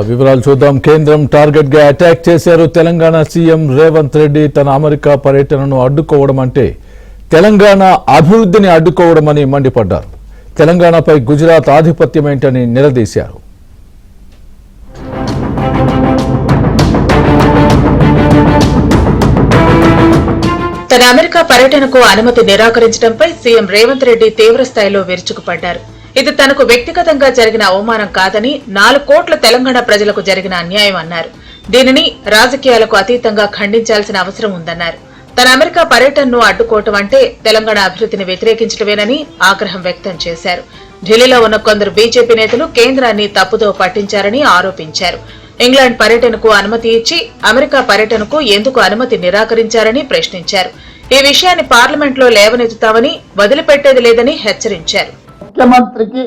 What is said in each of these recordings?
వివరాలు చూద్దాం. కేంద్రం టార్గెట్ గా అటాక్ చేశారు. తెలంగాణ సీఎం రేవంత్ రెడ్డి తన అమెరికా పర్యటనను అడ్డుకోవడం అంటే తెలంగాణ అభివృద్ధిని అడ్డుకోవడమని మండిపడ్డారు. తెలంగాణపై గుజరాత్ ఆధిపత్యమేంటని నిలదీశారు. తన అమెరికా పర్యటనకు అనుమతి నిరాకరించడంపై సీఎం రేవంత్ రెడ్డి తీవ్రస్థాయిలో విరుచుకుపడ్డారు. ఇది తనకు వ్యక్తిగతంగా జరిగిన అవమానం కాదని 4 కోట్ల తెలంగాణ ప్రజలకు జరిగిన అన్యాయం అన్నారు. దీనిని రాజకీయాలకు అతీతంగా ఖండించాల్సిన అవసరం ఉందన్నారు. తన అమెరికా పర్యటనను అడ్డుకోవటం అంటే తెలంగాణ అభివృద్ధిని వ్యతిరేకించడమేనని ఆగ్రహం వ్యక్తం చేశారు. ఢిల్లీలో ఉన్న కొందరు బీజేపీ నేతలు కేంద్రాన్ని తప్పుదో పట్టించారని ఆరోపించారు. ఇంగ్లాండ్ పర్యటనకు అనుమతి ఇచ్చి అమెరికా పర్యటనకు ఎందుకు అనుమతి నిరాకరించారని ప్రశ్నించారు. ఈ విషయాన్ని పార్లమెంట్లో లేవనెత్తుతామని, వదిలిపెట్టేది లేదని హెచ్చరించారు. ముఖ్యమంత్రికి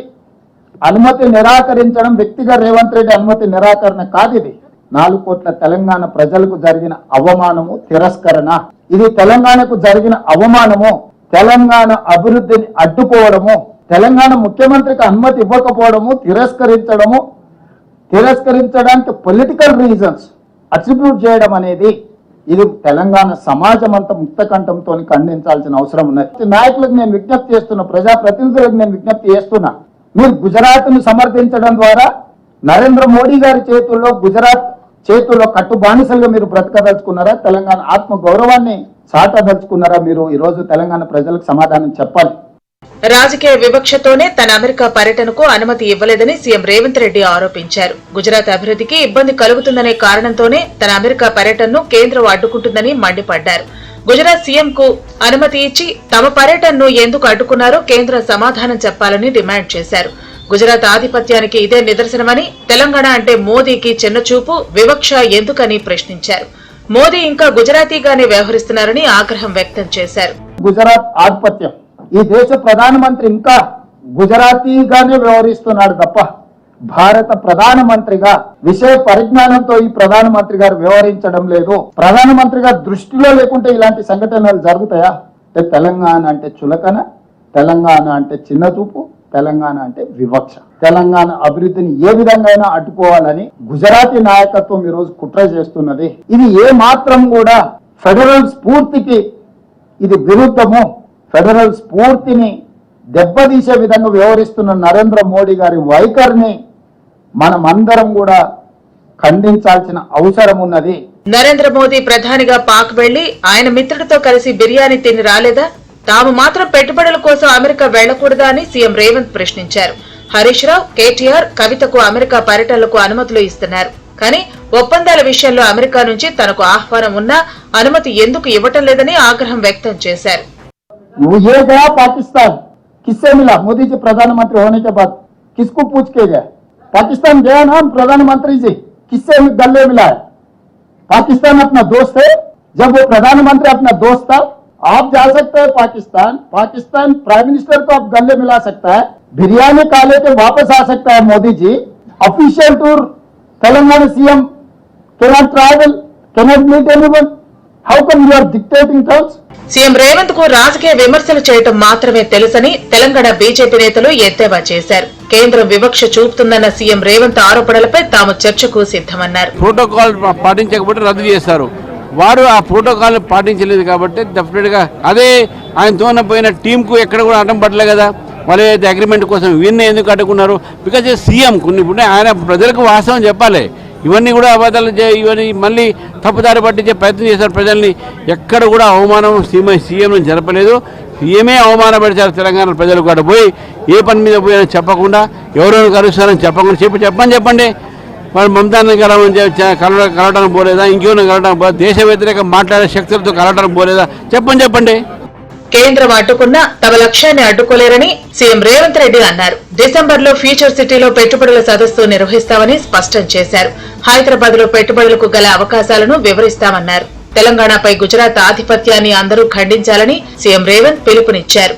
అనుమతి నిరాకరించడం వ్యక్తిగా రేవంత్ రెడ్డి అనుమతి నిరాకరణ కాదు. ఇది 4 కోట్ల తెలంగాణ ప్రజలకు జరిగిన అవమానము, తిరస్కరణ. ఇది తెలంగాణకు జరిగిన అవమానము, తెలంగాణ అభివృద్ధిని అడ్డుకోవడము, తెలంగాణ ముఖ్యమంత్రికి అనుమతి ఇవ్వకపోవడము, తిరస్కరించడానికి పొలిటికల్ రీజన్స్ అట్రిబ్యూట్ చేయడం అనేది ఇది తెలంగాణ సమాజం అంతా ముక్తకంఠంతో ఖండించాల్సిన అవసరం ఉన్నది. నాయకులకు నేను విజ్ఞప్తి చేస్తున్నా, ప్రజాప్రతినిధులకు నేను విజ్ఞప్తి చేస్తున్నా, మీరు గుజరాత్ ను సమర్థించడం ద్వారా నరేంద్ర మోడీ గారి గుజరాత్ చేతుల్లో కట్టు బానిసలుగా మీరు బ్రతకదలుచుకున్నారా? తెలంగాణ ఆత్మ గౌరవాన్ని చాటదలుచుకున్నారా? మీరు ఈ రోజు తెలంగాణ ప్రజలకు సమాధానం చెప్పాలి. రాజకీయ వివక్షతోనే తన అమెరికా పర్యటనకు అనుమతి ఇవ్వలేదని సీఎం రేవంత్ రెడ్డి ఆరోపించారు. గుజరాత్ అభివృద్ధికి ఇబ్బంది కలుగుతుందనే కారణంతోనే తన అమెరికా పర్యటనను కేంద్రం అడ్డుకుంటుందని మండిపడ్డారు. గుజరాత్ సీఎం కు అనుమతి ఇచ్చి తమ పర్యటనను ఎందుకు అడ్డుకున్నారో కేంద్రం సమాధానం చెప్పాలని డిమాండ్ చేశారు. గుజరాత్ ఆధిపత్యానికి ఇదే నిదర్శనమని, తెలంగాణ అంటే మోదీకి చిన్నచూపు, వివక్ష ఎందుకని ప్రశ్నించారు. మోదీ ఇంకా గుజరాతీగానే వ్యవహరిస్తున్నారని ఆగ్రహం వ్యక్తం చేశారు. గుజరాత్ ఆధిపత్యం, ఈ దేశ ప్రధానమంత్రి ఇంకా గుజరాతీగానే వ్యవహరిస్తున్నాడు తప్ప భారత ప్రధానమంత్రిగా విషయ పరిజ్ఞానంతో ఈ ప్రధానమంత్రి గారు వ్యవహరించడం లేదు. ప్రధానమంత్రి గారు దృష్టిలో లేకుంటే ఇలాంటి సంఘటనలు జరుగుతాయా? తెలంగాణ అంటే చులకన, తెలంగాణ అంటే చిన్నచూపు, తెలంగాణ అంటే వివక్ష. తెలంగాణ అభివృద్ధిని ఏ విధంగా అయినా అడ్డుకోవాలని గుజరాతీ నాయకత్వం ఈ రోజు కుట్ర చేస్తున్నది. ఇది ఏ మాత్రం కూడా ఫెడరల్ స్ఫూర్తికి ఇది విరుద్ధము. ఫెడరల్ స్ఫూర్తిని దెబ్బతీసే విధంగా వ్యవహరిస్తున్న నరేంద్ర మోడీ గారి వైఖరిని మనమందరం కూడా ఖండించాల్సిన అవసరం ఉన్నది. నరేంద్ర మోదీ ప్రధానిగా పాక్ వెళ్లి ఆయన మిత్రుడితో కలిసి బిర్యానీ తిని రాలేదా? తాము మాత్రం పెట్టుబడుల కోసం అమెరికా వెళ్లకూడదా అని సీఎం రేవంత్ ప్రశ్నించారు. హరీష్ రావు, కేటీఆర్, కవితకు అమెరికా పర్యటనలకు అనుమతులు ఇస్తున్నారు. కానీ ఒప్పందాల విషయంలో అమెరికా నుంచి తనకు ఆహ్వానం ఉన్నా అనుమతి ఎందుకు ఇవ్వటం లేదని ఆగ్రహం వ్యక్తం చేశారు. ये गया पाकिस्तान, किससे मिला? मोदी जी प्रधानमंत्री होने के बाद किसको पूछ के गया? पाकिस्तान गया ना प्रधानमंत्री जी, किससे गले मिला है? पाकिस्तान अपना दोस्त है. जब वो प्रधानमंत्री अपना दोस्त था, आप जा सकते हैं पाकिस्तान प्राइम मिनिस्टर को आप गले मिला सकता है, बिरयानी खा लेके वापस आ सकता है Modi ji. Official tour Telangana CM cannot travel, cannot meet anyone. How come you are dictating terms? CM Revanth కు రాజకీయ విమర్శలు చేయటం మాత్రమే తెలుసని తెలంగాణ బీజేపీ నేతలు ఎద్దేవా చేశారు. కేంద్రం వివక్ష చూపుతుందన్న సీఎం రేవంత్ ఆరోపణలపై తాము చర్చకు సిద్దమన్నారు. ప్రోటోకాల్ పాటించకపోతే రద్దు చేశారు. వారు ఆ ప్రోటోకాల్ పాటించలేదు కాబట్టి డెఫినెట్ గా అదే ఆయనతో పోయిన టీం కు ఎక్కడ కూడా అడ్డం పడలే కదా. వాళ్ళు అయితే అగ్రిమెంట్ కోసం వీరిని ఎందుకు అడ్డుకున్నారు? బికాజ్ సీఎం కొన్ని ఆయన ప్రజలకు వాస్తవం చెప్పాలి. ఇవన్నీ కూడా అబద్ధాలు, ఇవన్నీ మళ్ళీ తప్పుదారి పట్టించే ప్రయత్నం చేశారు ప్రజల్ని. ఎక్కడ కూడా అవమానం సీఎంను జరపలేదు. సీఎమే అవమానపరిచారు తెలంగాణ ప్రజలు కూడా. పోయి ఏ పని మీద పోయినా చెప్పకుండా, ఎవరెవరు కలుస్తారని చెప్పకుండా చెప్పండి. వాళ్ళు మమతాన్ని కలవడానికి పోలేదా? ఇంకేమైనా కలవడానికి పోలేదా? దేశ వ్యతిరేక మాట్లాడే శక్తులతో కలవడానికి పోలేదా? చెప్పండి. కేంద్రం అడ్డుకున్నా తమ లక్ష్యాన్ని అడ్డుకోలేరని సీఎం రేవంత్ రెడ్డి అన్నారు. డిసెంబర్లో ఫ్యూచర్ సిటీలో పెట్టుబడుల సదస్సు నిర్వహిస్తామని స్పష్టం చేశారు. హైదరాబాద్ లో పెట్టుబడులకు గల అవకాశాలను వివరిస్తామన్నారు. తెలంగాణపై గుజరాత్ ఆధిపత్యాన్ని అందరూ ఖండించాలని సీఎం రేవంత్ పిలుపునిచ్చారు.